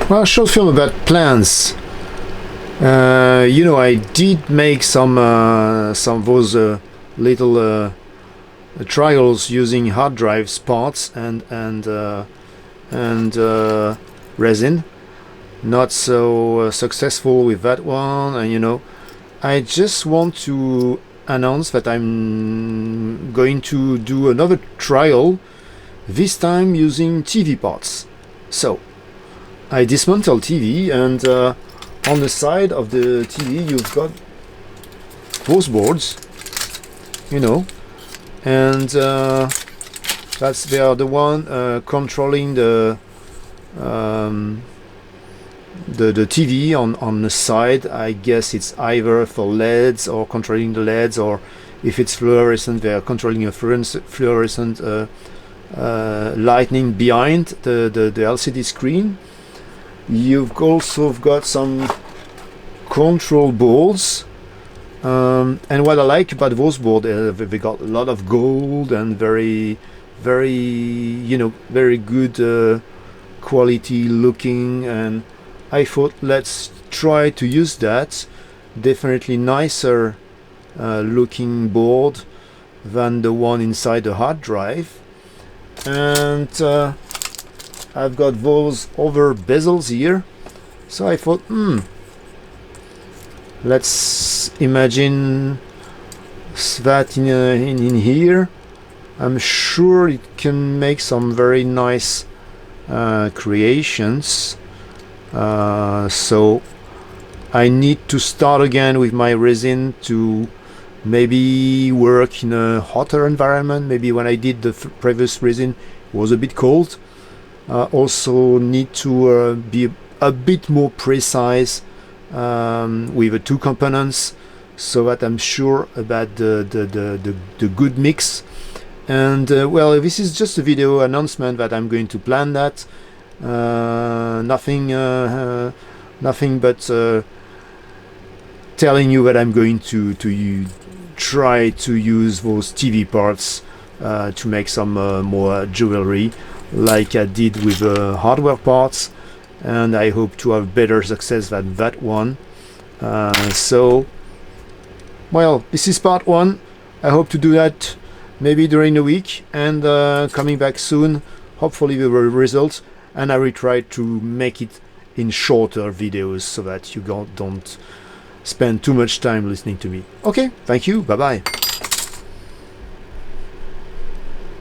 Well, a short film about plants. You know, I did make some of those little trials using hard drives parts and resin. Not so successful with that one, and you know, I just want to announce that I'm going to do another trial, this time using TV parts. So I dismantle TV, and on the side of the TV you've got those boards, you know, and they are the one controlling the TV on the side. I guess it's either for LEDs or controlling the LEDs, or if it's fluorescent, they are controlling a fluorescent lightning behind the LCD screen. You've also got some control boards, and what I like about those boards, they got a lot of gold and very you know, very good quality looking, and I thought let's try to use that. Definitely nicer looking board than the one inside the hard drive. And I've got those other bezels here, so I thought, let's imagine that in here. I'm sure it can make some very nice creations. So I need to start again with my resin to maybe work in a hotter environment. Maybe when I did the previous resin it was a bit cold. Also need to be a bit more precise with the two components, so that I'm sure about the good mix. And well, this is just a video announcement that I'm going to plan that. Nothing but telling you that I'm going to try to use those TV parts to make some more jewelry, like I did with hardware parts, and I hope to have better success than that one. So, well, this is part one. I hope to do that maybe during the week, and coming back soon, hopefully with the results. And I will try to make it in shorter videos so that you don't spend too much time listening to me. Okay, thank you, bye bye.